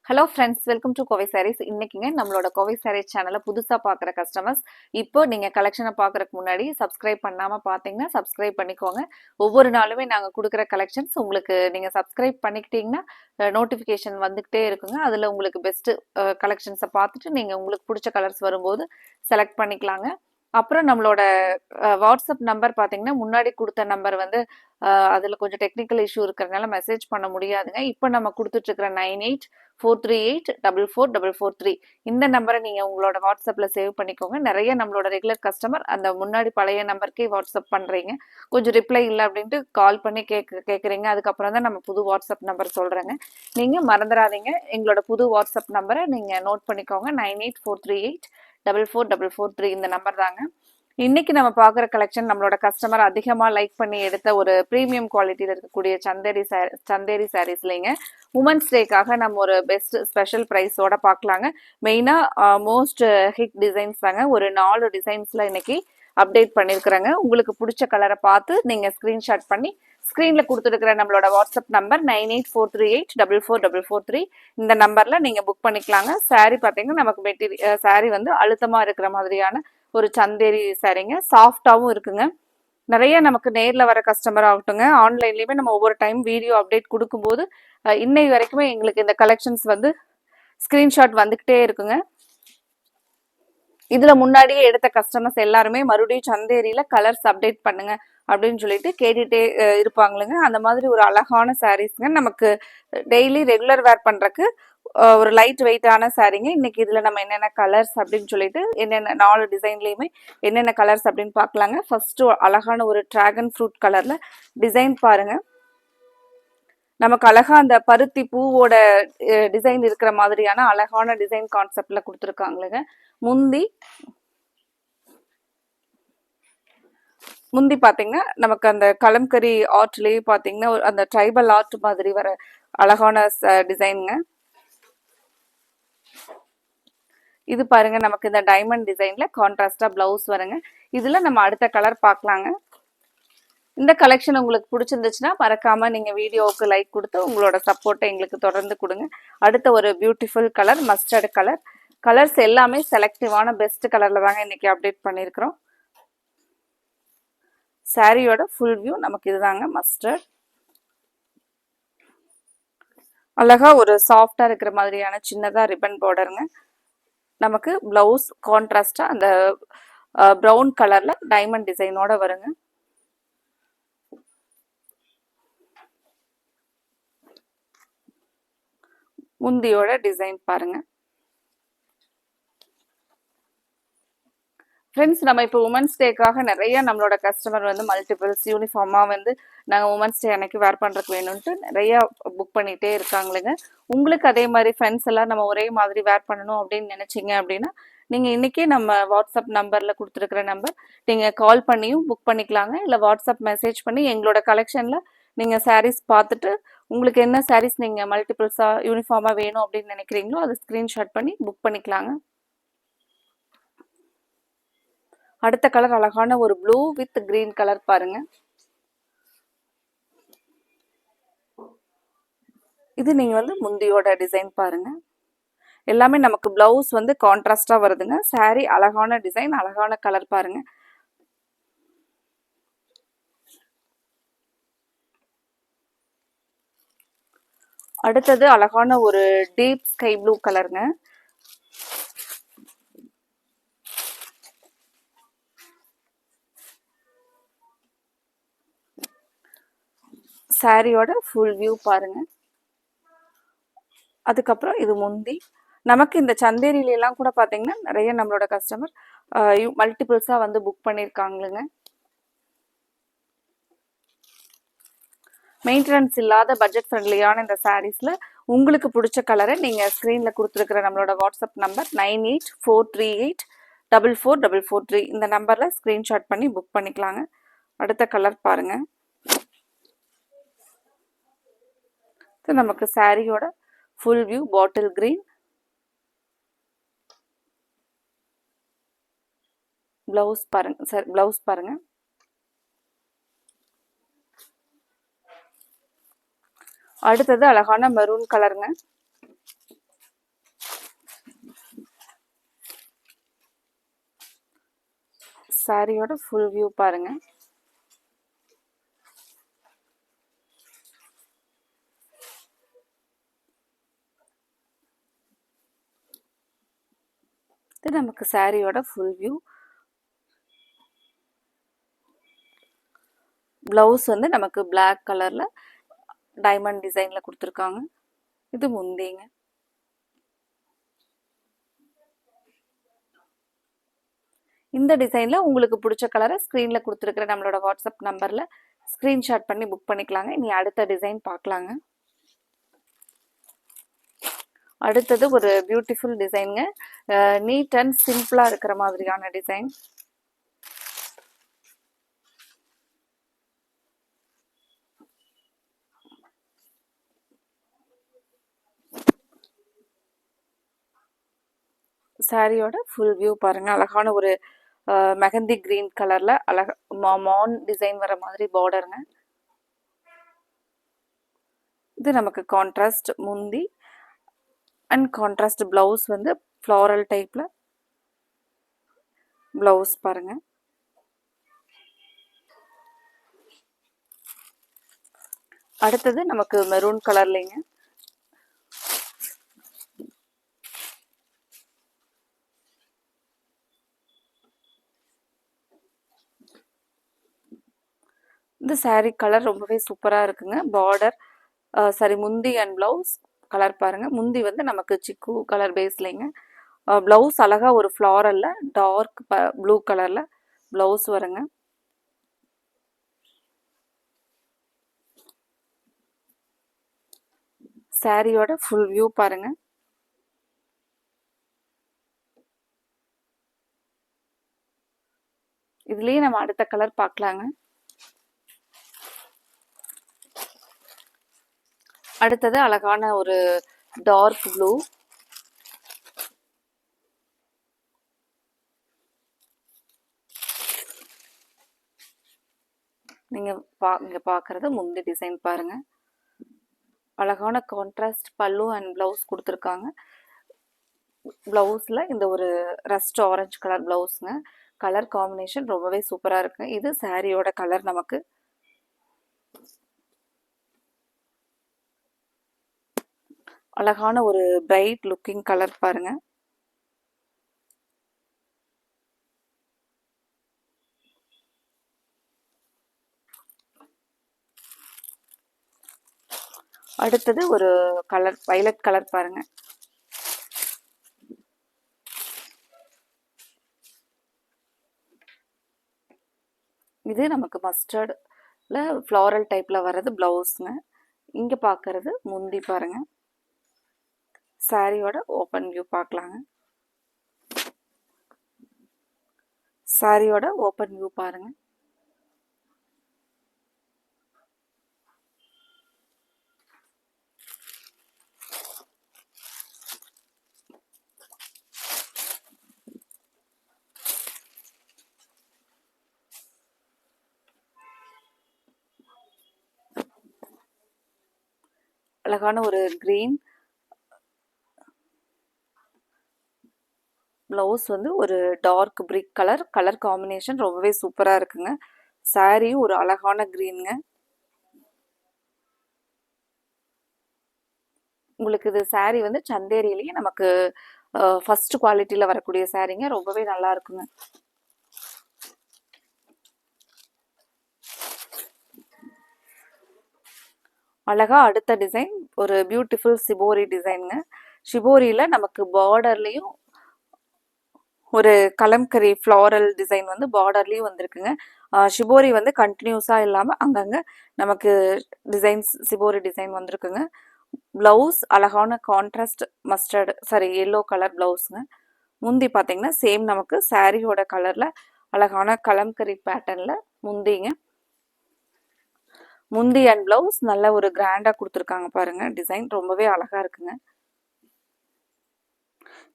Hello friends, welcome to Kovai sarees. இன்னைக்குங்க நம்மளோட கோவை சாரீஸ் சேனலை புதுசாக பார்க்குற கஸ்டமர்ஸ் இப்போ நீங்கள் கலெக்ஷனை பார்க்குறதுக்கு முன்னாடி சப்ஸ்கிரைப் பண்ணாமல் பார்த்தீங்கன்னா சப்ஸ்கிரைப் பண்ணிக்கோங்க. ஒவ்வொரு நாளுமே நாங்கள் கொடுக்குற கலெக்ஷன்ஸ் உங்களுக்கு நீங்கள் சப்ஸ்கிரைப் பண்ணிக்கிட்டீங்கன்னா நோட்டிஃபிகேஷன் வந்துக்கிட்டே இருக்குங்க. அதில் உங்களுக்கு பெஸ்ட்டு கலெக்ஷன்ஸை பார்த்துட்டு நீங்கள் உங்களுக்கு பிடிச்ச கலர்ஸ் வரும்போது செலக்ட் பண்ணிக்கலாங்க. அப்புறம் நம்மளோட வாட்ஸ்அப் நம்பர் பார்த்தீங்கன்னா முன்னாடி கொடுத்த நம்பர் வந்து அதில் கொஞ்சம் டெக்னிக்கல் இஷ்யூ இருக்கிறதுனால மெசேஜ் பண்ண முடியாதுங்க. இப்போ நம்ம கொடுத்துட்ருக்கிற 9843844443 இந்த நம்பரை நீங்கள் உங்களோட வாட்ஸ்அப்பில் சேவ் பண்ணிக்கோங்க. நிறைய நம்மளோட ரெகுலர் கஸ்டமர் அந்த முன்னாடி பழைய நம்பருக்கே வாட்ஸ்அப் பண்ணுறீங்க. கொஞ்சம் ரிப்ளை இல்லை அப்படின்ட்டு கால் பண்ணி கேட்குறீங்க. அதுக்கப்புறம் தான் நம்ம புது வாட்ஸ்அப் நம்பர் சொல்கிறேங்க. நீங்கள் மறந்துடாதீங்க, எங்களோட புது வாட்ஸ்அப் நம்பரை நீங்கள் நோட் பண்ணிக்கோங்க. 9843844443 இந்த நம்பர் தாங்க. இன்னைக்கு நம்ம பார்க்குற கலெக்ஷன் நம்மளோட கஸ்டமர் அதிகமாக லைக் பண்ணி எடுத்த ஒரு ப்ரீமியம் குவாலிட்டியில் இருக்கக்கூடிய சந்தேரி சாரீஸ்லைங்க உமன்ஸ் டேக்காக நம்ம ஒரு பெஸ்ட் ஸ்பெஷல் ப்ரைஸோட பார்க்கலாங்க. மெயினாக மோஸ்ட் ஹிட் டிசைன்ஸ் தாங்க. ஒரு 4 டிசைன்ஸில் இன்னைக்கு அப்டேட் பண்ணியிருக்கிறேங்க. உங்களுக்கு பிடிச்ச கலரை பார்த்து நீங்கள் ஸ்க்ரீன்ஷாட் பண்ணி ஸ்க்ரீனில் கொடுத்துருக்கிற நம்மளோட வாட்ஸ்அப் நம்பர் 9843844443 இந்த நம்பரில் நீங்கள் புக் பண்ணிக்கலாங்க. சாரீ பார்த்தீங்கன்னா நமக்கு சாரீ வந்து அழுத்தமாக இருக்கிற மாதிரியான ஒரு சந்தேரி சாரீங்க. சாஃப்டாகவும் இருக்குங்க. நிறைய நமக்கு நேரில் வர கஸ்டமர் ஆகட்டுங்க, ஆன்லைன்லேயுமே நம்ம ஒவ்வொரு டைம் வீடியோ அப்டேட் கொடுக்கும்போது இன்னை வரைக்குமே எங்களுக்கு இந்த கலெக்ஷன்ஸ் வந்து ஸ்க்ரீன்ஷாட் வந்துக்கிட்டே இருக்குங்க. இதில் முன்னாடியே எடுத்த கஸ்டமர்ஸ் எல்லாருமே மறுபடியும் சந்தேரியில் கலர்ஸ் அப்டேட் பண்ணுங்க அப்படின்னு சொல்லிட்டு கேட்டுகிட்டே இருப்பாங்களுங்க. அந்த மாதிரி ஒரு அழகான சாரீஸ்ங்க, நமக்கு டெய்லி ரெகுலர் வேர் பண்ணுறக்கு ஒரு லைட் வெயிட்டான சாரீங்க. இன்னைக்கு இதில் நம்ம என்னென்ன கலர்ஸ் அப்படின்னு சொல்லிட்டு என்னென்ன 4 டிசைன்லேயுமே என்னென்ன கலர்ஸ் அப்படின்னு பார்க்கலாங்க. ஃபர்ஸ்ட்டு அழகான ஒரு டிராகன் ஃப்ரூட் கலரில் டிசைன் பாருங்க. நமக்கு அழகா அந்த பருத்தி பூவோட டிசைன் இருக்கிற மாதிரியான அழகான டிசைன் கான்செப்ட்ல கொடுத்துருக்காங்களுங்க. முந்தி பார்த்தீங்கன்னா நமக்கு அந்த கலம்கரி ஆர்ட்லேயே பார்த்தீங்கன்னா அந்த ட்ரைபல் ஆர்ட் மாதிரி வர அழகான டிசைனுங்க. இது பாருங்க, நமக்கு இந்த டைமண்ட் டிசைன்ல கான்ட்ராஸ்டா பிளவுஸ் வருங்க. இதுல நம்ம அடுத்த கலர் பார்க்கலாங்க. இந்த கலெக்ஷன் உங்களுக்கு பிடிச்சிருந்துச்சுன்னா மறக்காம நீங்க வீடியோவுக்கு லைக் கொடுத்து உங்களோட சப்போர்ட்டை எங்களுக்கு தொடர்ந்து கொடுங்க. அடுத்த ஒரு beautiful colour mustard colour. Colours எல்லாமே செலக்டிவான பெஸ்ட் கலர்ல தாங்க இன்னைக்கு அப்டேட் பண்ணியிருக்கிறோம். சாரியோட ஃபுல் வியூ நமக்கு இதுதாங்க. மஸ்டர்ட் அழகா ஒரு சாஃப்டா இருக்கிற மாதிரியான சின்னதா ரிப்பன் பார்டருங்க. நமக்கு பிளவுஸ் கான்ட்ராஸ்டா அந்த ப்ரௌன் கலர்ல டைமண்ட் டிசைனோட வருங்க. முந்தியோட டிசைன் பாருங்க. ஃப்ரெண்ட்ஸ், நம்ம இப்போ உமன்ஸ் டேக்காக நிறைய நம்மளோட கஸ்டமர் வந்து மல்டிபிள்ஸ் யூனிஃபார்மாக வந்து நாங்கள் உமன்ஸ் டே அன்னைக்கு வேர் பண்ணுறதுக்கு வேணும்ன்ட்டு நிறையா புக் பண்ணிகிட்டே இருக்காங்களுங்க. உங்களுக்கு அதே மாதிரி ஃப்ரெண்ட்ஸ் எல்லாம் நம்ம ஒரே மாதிரி வேர் பண்ணணும் அப்படின்னு நினச்சிங்க அப்படின்னா நீங்கள் இன்றைக்கே நம்ம வாட்ஸ்அப் நம்பரில் கொடுத்துருக்குற நம்பர் நீங்கள் கால் பண்ணியும் புக் பண்ணிக்கலாங்க. இல்லை வாட்ஸ்அப் மெசேஜ் பண்ணி எங்களோட கலெக்ஷனில் நீங்கள் சாரீஸ் பார்த்துட்டு உங்களுக்கு என்ன சாரீஸ் நீங்கள் மல்டிபிள்ஸாக யூனிஃபார்மாக வேணும் அப்படின்னு நினைக்கிறீங்களோ அதை ஸ்க்ரீன்ஷாட் பண்ணி புக் பண்ணிக்கலாங்க. அடுத்த கலர் அழகான ஒரு ப்ளூ வித் கிரீன் கலர் பாருங்க. இது நீங்க வந்து முந்தியோட டிசைன் பாருங்க. எல்லாமே நமக்கு பிளவுஸ் வந்து கான்ட்ராஸ்டா வருதுங்க. சாரி அழகான டிசைன், அழகான கலர் பாருங்க. அடுத்தது அழகான ஒரு டீப் ஸ்கை ப்ளூ கலருங்க. சாரியோட ஃபுல் வியூ பாருங்க. அதுக்கப்புறம் இது முந்தி. நமக்கு இந்த சந்தேரியிலாம் கூட பார்த்தீங்கன்னா நிறைய நம்மளோட கஸ்டமர் மல்டிபிள்ஸாக வந்து புக் பண்ணியிருக்காங்களுங்க. மெயின்டெனன்ஸ் இல்லாத பட்ஜெட் ஃப்ரெண்ட்லியான இந்த சாரீஸில் உங்களுக்கு பிடிச்ச கலரை நீங்கள் ஸ்க்ரீனில் கொடுத்துருக்குற நம்மளோட வாட்ஸ்அப் நம்பர் 9843844443 இந்த நம்பரில் ஸ்க்ரீன்ஷாட் பண்ணி புக் பண்ணிக்கலாங்க. அடுத்த கலர் பாருங்கள். நமக்கு சாரியோட full view bottle green. Blouse பாருங்க. சார் பிளவுஸ் பாருங்க. அடுத்தது அழகான மெரூன் கலருங்க. சாரியோட ஃபுல் வியூ பாருங்க. இது நமக்கு சாரியோட ஃபுல் வியூ. பிளவுஸ் வந்து நமக்கு பிளாக் கலர்ல டைமண்ட் டிசைன்ல கொடுத்துருக்காங்க. இது முந்திங்க. இந்த டிசைன்ல உங்களுக்கு பிடிச்ச கலரை ஸ்க்ரீன்ல கொடுத்துருக்கிற நம்மளோட வாட்ஸ்அப் நம்பர்ல ஸ்க்ரீன்ஷாட் பண்ணி புக் பண்ணிக்கலாங்க. இனி அடுத்த டிசைன் பார்க்கலாங்க. அடுத்தது ஒரு பியூட்டிஃபுல் டிசைனுங்க. நீட் அண்ட் சிம்பிளா இருக்கிற மாதிரியான டிசைன். சாரியோட ஃபுல் வியூ பாருங்க. அழகான ஒரு மெஹந்தி கிரீன் கலர்ல அழகா மான் டிசைன் வர மாதிரி பார்டருங்க. இது நமக்கு கான்ட்ராஸ்ட் முந்தி அண்ட் கான்ட்ராஸ்ட் பிளவுஸ் வந்து ஃப்ளாரல் டைப்ல பிளவுஸ் பாருங்க. அடுத்தது நமக்கு மெரூன் கலர்லைங்க. இந்த சாரீ கலர் ரொம்பவே சூப்பரா இருக்குங்க. பார்டர் சாரி முந்தி அண்ட் பிளவுஸ் கலர் பாருங்க. முந்தி வந்து நமக்கு சிக்கு கலர் பேஸ்லைங்க. பிளவுஸ் அழகா ஒரு ஃப்ளாரல்ல டார்க் ப்ளூ கலர்ல பிளவுஸ் வருங்க. சாரியோட ஃபுல் வியூ பாருங்க. இதுலயே நம்ம அடுத்த கலர் பார்க்கலாங்க. அடுத்தது அழகான ஒரு டார்க் ப்ளூ. நீங்க இங்க பாக்குறது முந்தி டிசைன் பாருங்க. அழகான கான்ட்ராஸ்ட் பல்லு அண்ட் பிளவுஸ் கொடுத்துருக்காங்க. பிளவுஸ்ல இந்த ஒரு ரஸ்ட் ஆரஞ்சு கலர் பிளவுஸ்ங்க. கலர் காம்பினேஷன் ரொம்பவே சூப்பரா இருக்கு. இது சாரியோட கலர் நமக்கு. அழகான ஒரு பிரைட் லுக்கிங் கலர் பாருங்க. அடுத்தது ஒரு கலர் வயலட் கலர் பாருங்க. இது நமக்கு மஸ்டர்ட்ல ஃப்ளாரல் டைப்ல வர்றது பிளவுஸ்ங்க. இங்க பாக்குறது முந்தி பாருங்க. சாரியோட ஓப்பன் வியூ பார்க்கலாங்க. சாரியோட ஓப்பன் வியூ பாருங்க. அழகான ஒரு கிரீன் பிளவுஸ் வந்து ஒரு dark brick colour. Colour combination ரொம்பவே சூப்பரா இருக்குங்க. சாரியும் ஒரு அழகான கிரீனுங்க. உங்களுக்கு இது சாரி வந்து சந்தேரியிலேயே நமக்கு ஃபர்ஸ்ட் குவாலிட்டியில வரக்கூடிய சாரீங்க. ரொம்பவே நல்லா இருக்குங்க. அழகா அடுத்த டிசைன் ஒரு பியூட்டிஃபுல் சிபோரி டிசைனுங்க. ஷிபோரியில நமக்கு பார்டர்லயும் ஒரு கலம்கரி ஃப்ளாரல் டிசைன் வந்து பார்டர்லயும் வந்திருக்குங்க. ஷிபோரி வந்து கண்டினியூஸா இல்லாம அங்கங்க நமக்கு டிசைன்ஸ் சிபோரி டிசைன் வந்திருக்குங்க. பிளவுஸ் அழகான contrast mustard saree yellow colour பிளவுஸ்ங்க. முந்தி பார்த்தீங்கன்னா சேம் நமக்கு சாரியோட கலர்ல அழகான கலம்கரி பேட்டர்ன்ல முந்திங்க. முந்தி அண்ட் பிளவுஸ் நல்ல ஒரு கிராண்டா கொடுத்துருக்காங்க பாருங்க. டிசைன் ரொம்பவே அழகா இருக்குங்க.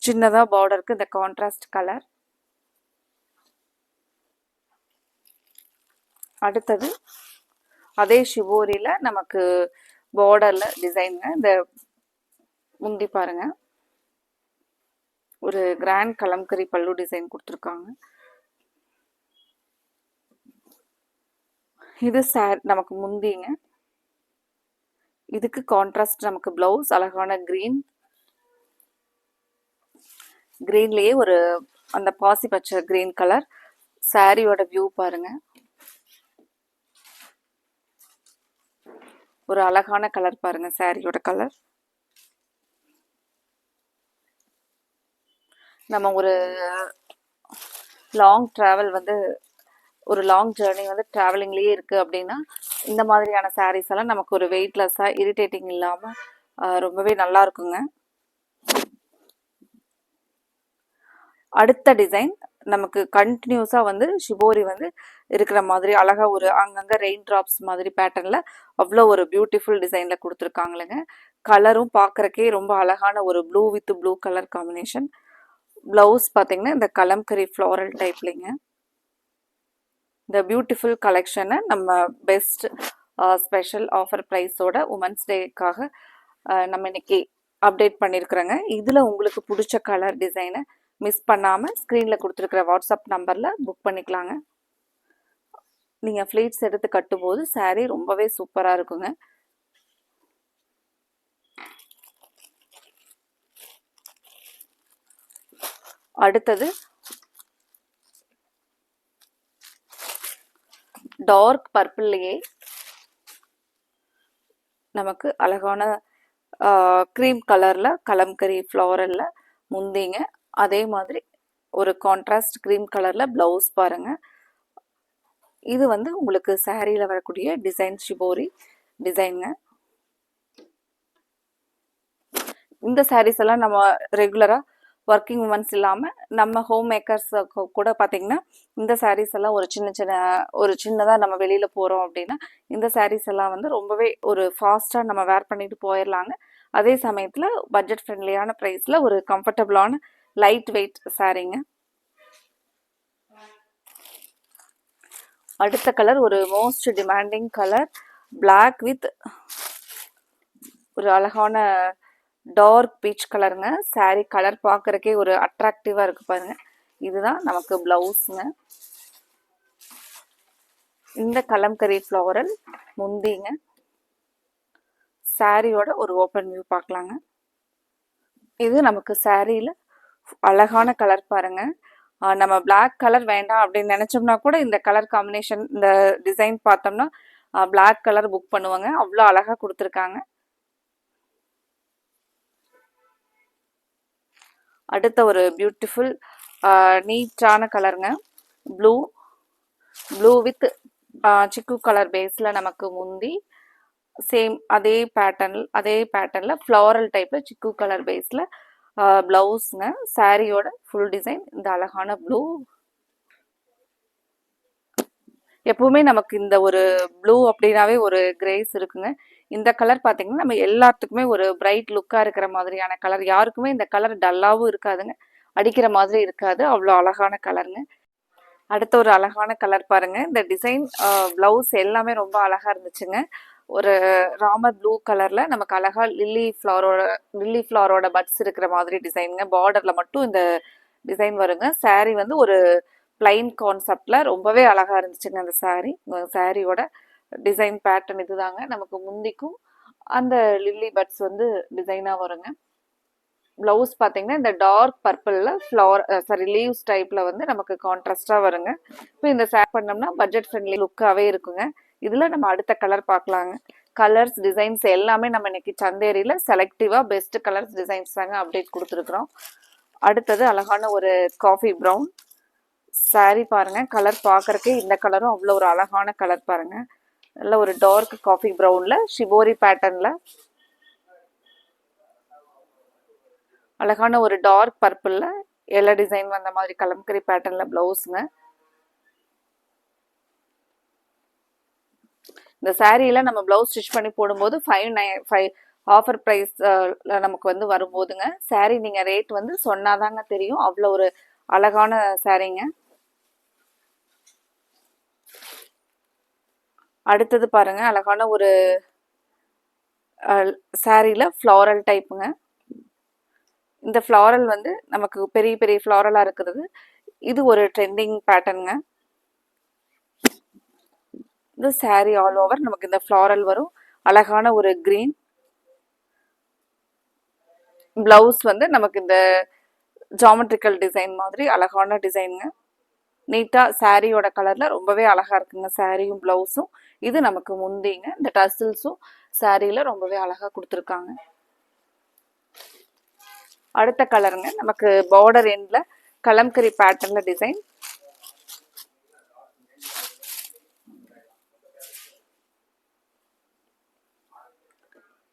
சின்னதா பார்டருக்கு இந்த கான்ட்ராஸ்ட் கலர். அடுத்தது அதே ஷிபோரியில நமக்கு பார்டர்ல டிசைனுங்க. இந்த முந்தி பாருங்க ஒரு கிராண்ட் கலம்கரி பல்லு டிசைன் கொடுத்துருக்காங்க. இது நமக்கு முந்திங்க. இதுக்கு கான்ட்ராஸ்ட் நமக்கு பிளவுஸ் அழகான கிரீன்லயே ஒரு அந்த பாசி பச்சை கிரீன் கலர். சாரியோட வியூ பாருங்க. ஒரு அழகான கலர் பாருங்க சாரியோட கலர். நம்ம ஒரு லாங் டிராவல் வந்து ஒரு லாங் ஜேர்னி வந்து டிராவலிங்லேயே இருக்குது அப்படின்னா இந்த மாதிரியான சாரீஸ் எல்லாம் நமக்கு ஒரு வெயிட்லெஸ்ஸாக இரிட்டேட்டிங் இல்லாமல் ரொம்பவே நல்லா இருக்குங்க. அடுத்த டிசைன் நமக்கு கண்டினியூஸாக வந்து ஷிபோரி வந்து இருக்கிற மாதிரி அழகாக ஒரு அங்கங்கே ரெயின் ட்ராப்ஸ் மாதிரி பேட்டர்னில் அவ்வளோ ஒரு பியூட்டிஃபுல் டிசைனில் கொடுத்துருக்காங்களேங்க. கலரும் பார்க்குறக்கே ரொம்ப அழகான ஒரு blue with blue colour combination. Blouse பார்த்தீங்கன்னா இந்த கலம்கரி ஃப்ளாரல் டைப்லிங்க. இந்த பியூட்டிஃபுல் கலெக்ஷனை நம்ம பெஸ்ட் ஸ்பெஷல் ஆஃபர் ப்ரைஸோட உமன்ஸ் டேக்காக நம்ம இன்னைக்கு அப்டேட் பண்ணியிருக்கிறோங்க. இதில் உங்களுக்கு பிடிச்ச கலர் டிசைனை மிஸ் பண்ணாமல் ஸ்க்ரீனில் கொடுத்துருக்குற வாட்ஸ்அப் நம்பரில் புக் பண்ணிக்கலாங்க. நீங்கள் ஃப்ளீட்ஸ் எடுத்து கட்டும்போது சாரீ ரொம்பவே சூப்பராக இருக்குங்க. அடுத்தது டார்க் பர்பிள்லேயே நமக்கு அழகான க்ரீம் கலரில் கலம்கரி ஃப்ளாரலில் முந்திங்க. அதே மாதிரி ஒரு கான்ட்ராஸ்ட் க்ரீம் கலரில் ப்ளவுஸ் பாருங்கள். இது வந்து உங்களுக்கு சாரியில் வரக்கூடிய டிசைன் ஷிபோரி டிசைனுங்க. இந்த சாரீஸ் எல்லாம் நம்ம ரெகுலராக ஒர்க்கிங் உமன்ஸ் இல்லாமல் நம்ம ஹோம் மேக்கர்ஸ் கூட பார்த்தீங்கன்னா இந்த சாரீஸ் எல்லாம் ஒரு சின்னதாக நம்ம வெளியில் போகிறோம் அப்படின்னா இந்த சாரீஸ் எல்லாம் வந்து ரொம்பவே ஒரு ஃபாஸ்ட்டாக நம்ம வேர் பண்ணிட்டு போயிடலாங்க. அதே சமயத்தில் பட்ஜெட் ஃப்ரெண்ட்லியான ப்ரைஸில் ஒரு கம்ஃபர்டபுளான லைட் வெயிட் சாரீங்க. அடுத்த கலர் ஒரு most demanding colour black with ஒரு அழகான டார்க் பீச் கலருங்க. சாரீ கலர் பார்க்குறக்கே ஒரு அட்ராக்டிவாக இருக்குது பாருங்க. இதுதான் நமக்கு ப்ளவுஸுங்க. இந்த கலம்கரி ஃப்ளாரல் முந்திங்க. சாரியோட ஒரு ஓப்பன் வியூ பார்க்கலாங்க. இது நமக்கு சாரியில் அழகான கலர் பாருங்க. நம்ம பிளாக் கலர் வேண்டாம் அப்படின்னு நினச்சோம்னா கூட இந்த கலர் காம்பினேஷன் இந்த டிசைன் பார்த்தோம்னா பிளாக் கலர் புக் பண்ணுவாங்க. அவ்வளோ அழகாக கொடுத்துருக்காங்க. அடுத்த ஒரு பியூட்டிஃபுல் நீட்டான கலருங்க. ப்ளூ வித் சிக்கு கலர் பேஸில் நமக்கு முந்தி சேம் அதே பேட்டர்னில் ஃப்ளாரல் டைப்பில் சிக்கு கலர் பேஸில் ப்ளவுஸுங்க. சாரியோட ஃபுல் டிசைன் இந்த அழகான ப்ளூ. எப்பவுமே நமக்கு இந்த ஒரு ப்ளூ அப்படின்னாவே ஒரு கிரேஸ் இருக்குங்க. இந்த கலர் பார்த்தீங்கன்னா நம்ம எல்லாத்துக்குமே ஒரு பிரைட் லுக்காக இருக்கிற மாதிரியான கலர். யாருக்குமே இந்த கலர் டல்லாகவும் இருக்காதுங்க, அடிக்கிற மாதிரி இருக்காது. அவ்வளோ அழகான கலருங்க. அடுத்த ஒரு அழகான கலர் பாருங்க. இந்த டிசைன் பிளவுஸ் எல்லாமே ரொம்ப அழகா இருந்துச்சுங்க. ஒரு ராமர் ப்ளூ கலர்ல நமக்கு அழகா லில்லி ஃப்ளாரோட பட்ஸ் இருக்கிற மாதிரி டிசைனுங்க. பார்டர்ல மட்டும் இந்த டிசைன் வருங்க. சாரீ வந்து ஒரு பிளைன் கான்செப்ட்ல ரொம்பவே அழகா இருந்துச்சுங்க. அந்த சாரியோட டிசைன் பேட்டர்ன் இதுதாங்க. நமக்கு முந்திக்கும் அந்த லில்லி பட்ஸ் வந்து டிசைனா வருங்க. ப்ளவுஸ் பார்த்தீங்கன்னா இந்த டார்க் பர்பிளில் லீவ்ஸ் டைப்பில் வந்து நமக்கு கான்ட்ராஸ்டாக வருங்க. இப்போ இந்த சேர் பண்ணோம்னா பட்ஜெட் ஃப்ரெண்ட்லி லுக்காகவே இருக்குங்க. இதில் நம்ம அடுத்த கலர் பார்க்கலாங்க. கலர்ஸ் டிசைன்ஸ் எல்லாமே நம்ம இன்னைக்கு சந்தேரியில் செலக்டிவாக பெஸ்ட் கலர்ஸ் டிசைன்ஸ் தாங்க அப்டேட் கொடுத்துருக்குறோம். அடுத்தது அழகான ஒரு காஃபி ப்ரௌன் சாரீ பாருங்க. கலர் பார்க்கறக்கே இந்த கலரும் அவ்வளோ ஒரு அழகான கலர் பாருங்க. நல்ல ஒரு டார்க் காஃபி ப்ரௌனில் ஷிபோரி பேட்டர்னில் அழகான ஒரு டார்க் பர்பிளில் எல்லா டிசைன் வந்த மாதிரி கலம்கரி பேட்டர்னில் ப்ளவுஸுங்க. இந்த சாரியில் நம்ம ப்ளவுஸ் ஸ்டிச் பண்ணி போடும்போது 595 ஆஃபர் ப்ரைஸ் நமக்கு வந்து வரும்போதுங்க சாரீ நீங்கள் ரேட் வந்து சொன்னாதாங்க தெரியும். அவ்வளோ ஒரு அழகான சாரீங்க. அடுத்தது பாருங்க அழகான ஒரு சாரியில் ஃப்ளாரல் டைப்புங்க. இந்த ஃப்ளாரல் வந்து நமக்கு பெரிய பெரிய ஃப்ளாரலாக இருக்கிறது. இது ஒரு ட்ரெண்டிங் பேட்டர்னுங்க. இந்த saree ஆல் ஓவர் நமக்கு இந்த ஃப்ளாரல் வரும். அழகான ஒரு கிரீன். பிளவுஸ் வந்து நமக்கு இந்த ஜாமெட்ரிக்கல் டிசைன் மாதிரி அழகான டிசைனுங்க. நீட்டா சாரியோட கலர்ல ரொம்பவே அழகா இருக்குங்க சாரியும் பிளவுஸும். இது நமக்கு முந்திங்க. இந்த டசில்ஸும் சாரியில ரொம்பவே அழகா கொடுத்துருக்காங்க. அடுத்த கலருங்க நமக்கு பார்டர் எண்ட்ல கலம்கரி பேட்டர்ன்ல டிசைன்.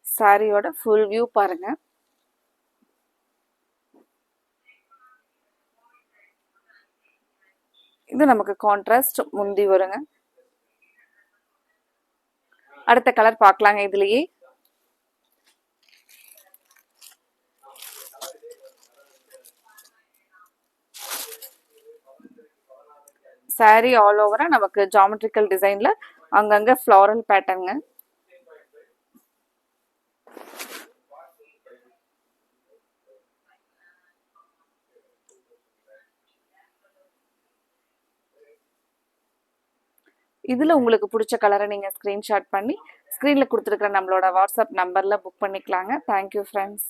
சாரியோட ஃபுல் வியூ பாருங்க. இது நமக்கு கான்ட்ராஸ்ட் முந்தி வருங்க. அடுத்த கலர் பார்க்கலாங்க. இதுலயே சாரி ஆல் ஓவரா நமக்கு ஜாமெட்ரிக்கல் டிசைன்ல அங்கங்க ஃப்ளாரல் பேட்டர்னுங்க. இதுல உங்களுக்கு பிடிச்ச கலரை நீங்க ஸ்கிரீன்ஷாட் பண்ணி ஸ்கிரீன்ல கொடுத்துருக்கிற நம்மளோட வாட்ஸ்அப் நம்பர்ல புக் பண்ணிக்கலாங்க. Thank you friends.